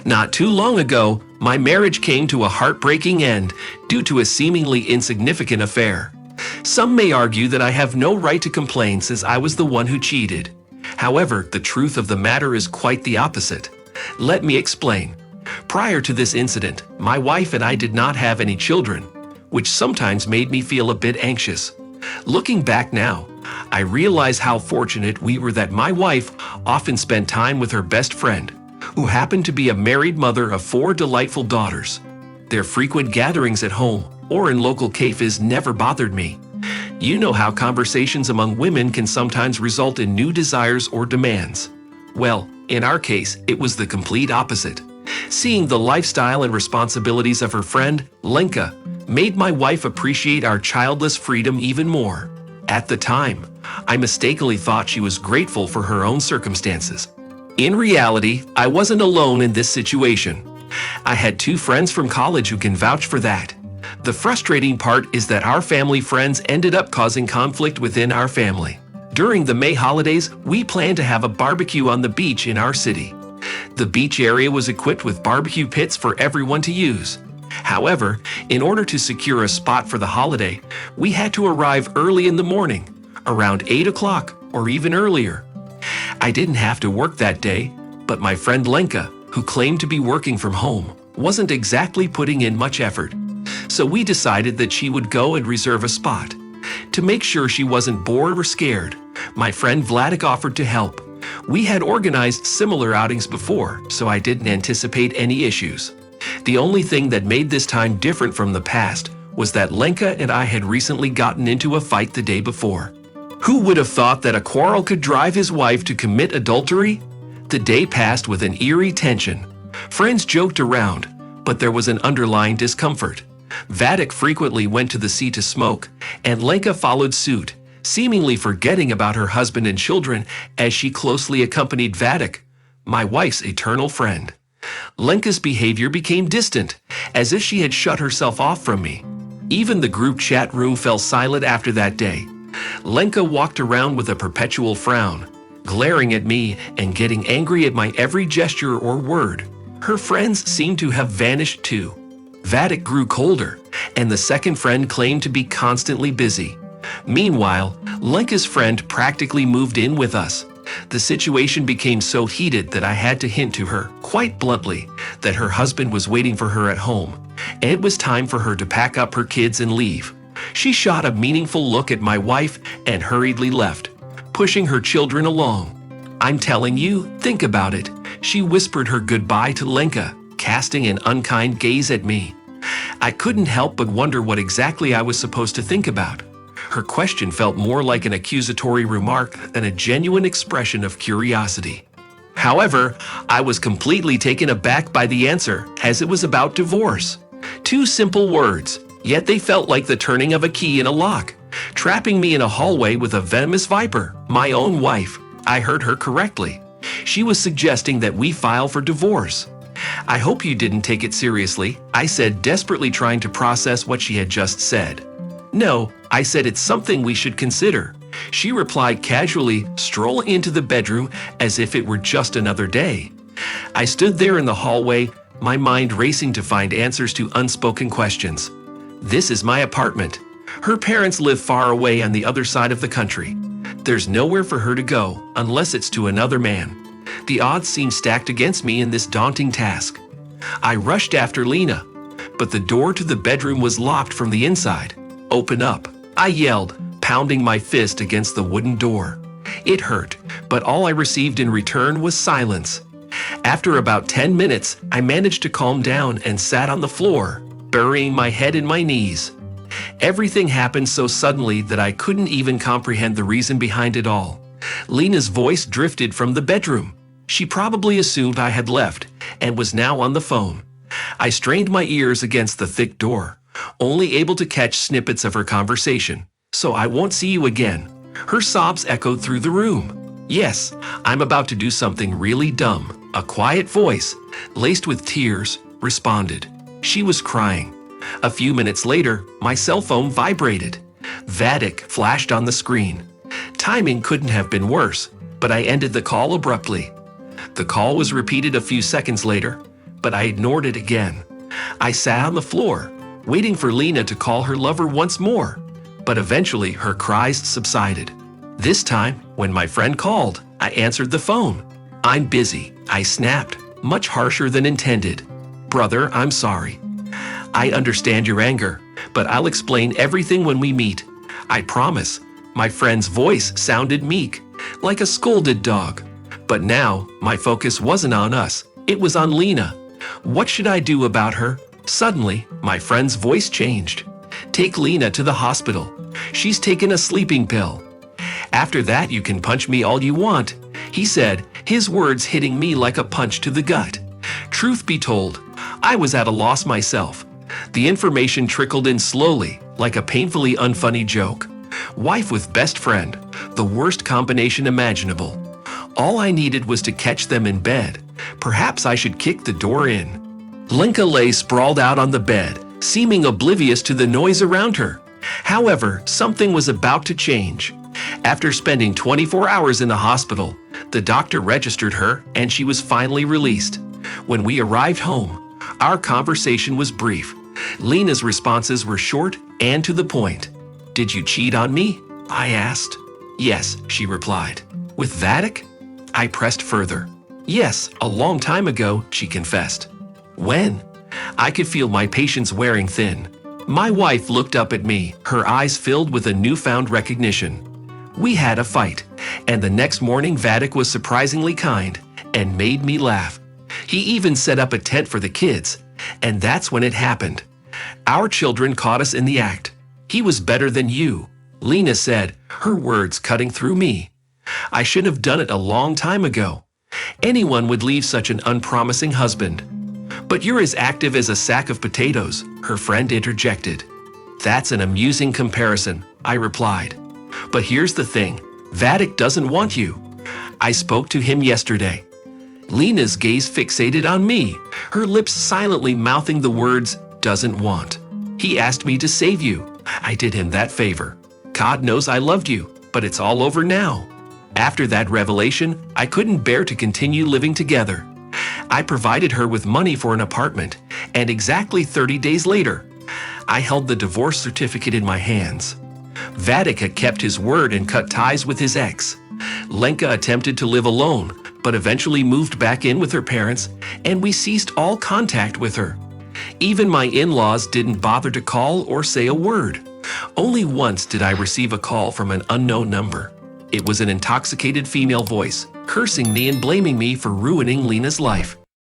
Not too long ago, my marriage came to a heartbreaking end due to a seemingly insignificant affair. Some may argue that I have no right to complain since I was the one who cheated. However, the truth of the matter is quite the opposite. Let me explain. Prior to this incident, my wife and I did not have any children, which sometimes made me feel a bit anxious. Looking back now, I realize how fortunate we were that my wife often spent time with her best friend, who happened to be a married mother of 4 delightful daughters. Their frequent gatherings at home or in local cafes never bothered me. You know how conversations among women can sometimes result in new desires or demands. Well, in our case, it was the complete opposite. Seeing the lifestyle and responsibilities of her friend, Lenka, made my wife appreciate our childless freedom even more. At the time, I mistakenly thought she was grateful for her own circumstances. In reality, I wasn't alone in this situation. I had 2 friends from college who can vouch for that. The frustrating part is that our family friends ended up causing conflict within our family. During the May holidays, we planned to have a barbecue on the beach in our city. The beach area was equipped with barbecue pits for everyone to use. However, in order to secure a spot for the holiday, we had to arrive early in the morning, around 8 o'clock or even earlier. I didn't have to work that day, but my friend Lenka, who claimed to be working from home, wasn't exactly putting in much effort. So we decided that she would go and reserve a spot. To make sure she wasn't bored or scared, my friend Vladik offered to help. We had organized similar outings before, so I didn't anticipate any issues. The only thing that made this time different from the past was that Lenka and I had recently gotten into a fight the day before. Who would have thought that a quarrel could drive his wife to commit adultery? The day passed with an eerie tension. Friends joked around, but there was an underlying discomfort. Vadik frequently went to the sea to smoke, and Lenka followed suit, seemingly forgetting about her husband and children as she closely accompanied Vadik, my wife's eternal friend. Lenka's behavior became distant, as if she had shut herself off from me. Even the group chat room fell silent after that day. Lenka walked around with a perpetual frown, glaring at me and getting angry at my every gesture or word. Her friends seemed to have vanished too. Vadik grew colder, and the second friend claimed to be constantly busy. Meanwhile, Lenka's friend practically moved in with us. The situation became so heated that I had to hint to her, quite bluntly, that her husband was waiting for her at home, and it was time for her to pack up her kids and leave. She shot a meaningful look at my wife and hurriedly left, pushing her children along. "I'm telling you, think about it," she whispered her goodbye to Lenka, casting an unkind gaze at me. I couldn't help but wonder what exactly I was supposed to think about. Her question felt more like an accusatory remark than a genuine expression of curiosity. However, I was completely taken aback by the answer, as it was about divorce. 2 simple words, yet they felt like the turning of a key in a lock, trapping me in a hallway with a venomous viper, my own wife. I heard her correctly. She was suggesting that we file for divorce. "I hope you didn't take it seriously," I said, desperately trying to process what she had just said. "No," I said, "it's something we should consider." She replied casually, strolling into the bedroom as if it were just another day. I stood there in the hallway, my mind racing to find answers to unspoken questions. This is my apartment. Her parents live far away on the other side of the country. There's nowhere for her to go unless it's to another man. The odds seemed stacked against me in this daunting task. I rushed after Lena, but the door to the bedroom was locked from the inside. "Open up," I yelled, pounding my fist against the wooden door. It hurt, but all I received in return was silence. After about 10 minutes, I managed to calm down and sat on the floor, burying my head in my knees. Everything happened so suddenly that I couldn't even comprehend the reason behind it all. Lena's voice drifted from the bedroom. She probably assumed I had left and was now on the phone. I strained my ears against the thick door, only able to catch snippets of her conversation. "So I won't see you again." Her sobs echoed through the room. "Yes, I'm about to do something really dumb." A quiet voice, laced with tears, responded. She was crying. A few minutes later, my cell phone vibrated. Vadik flashed on the screen. Timing couldn't have been worse, but I ended the call abruptly. The call was repeated a few seconds later, but I ignored it again. I sat on the floor, waiting for Lena to call her lover once more, but eventually her cries subsided. This time, when my friend called, I answered the phone. "I'm busy," I snapped, much harsher than intended. "Brother, I'm sorry. I understand your anger, but I'll explain everything when we meet. I promise." My friend's voice sounded meek, like a scolded dog. But now, my focus wasn't on us. It was on Lena. What should I do about her? Suddenly, my friend's voice changed. "Take Lena to the hospital. She's taken a sleeping pill. After that, you can punch me all you want," he said, his words hitting me like a punch to the gut. Truth be told, I was at a loss myself. The information trickled in slowly, like a painfully unfunny joke. Wife with best friend, the worst combination imaginable. All I needed was to catch them in bed. Perhaps I should kick the door in. Lenka lay sprawled out on the bed, seeming oblivious to the noise around her. However, something was about to change. After spending 24 hours in the hospital, the doctor registered her and she was finally released. When we arrived home, our conversation was brief. Lena's responses were short and to the point. "Did you cheat on me?" I asked. "Yes," she replied. "With Vadik?" I pressed further. "Yes, a long time ago," she confessed. "When?" I could feel my patience wearing thin. My wife looked up at me, her eyes filled with a newfound recognition. We had a fight, and the next morning Vadik was surprisingly kind and made me laugh. He even set up a tent for the kids, and that's when it happened. Our children caught us in the act. "He was better than you," Lena said, her words cutting through me. "I should have done it a long time ago. Anyone would leave such an unpromising husband." "But you're as active as a sack of potatoes," her friend interjected. "That's an amusing comparison," I replied. "But here's the thing, Vadik doesn't want you. I spoke to him yesterday." Lena's gaze fixated on me, her lips silently mouthing the words, "doesn't want." "He asked me to save you. I did him that favor. God knows I loved you, but it's all over now." After that revelation, I couldn't bear to continue living together. I provided her with money for an apartment, and exactly 30 days later, I held the divorce certificate in my hands. Vadik had kept his word and cut ties with his ex. Lenka attempted to live alone, but eventually moved back in with her parents, and we ceased all contact with her. Even my in-laws didn't bother to call or say a word. Only once did I receive a call from an unknown number. It was an intoxicated female voice, cursing me and blaming me for ruining Lena's life.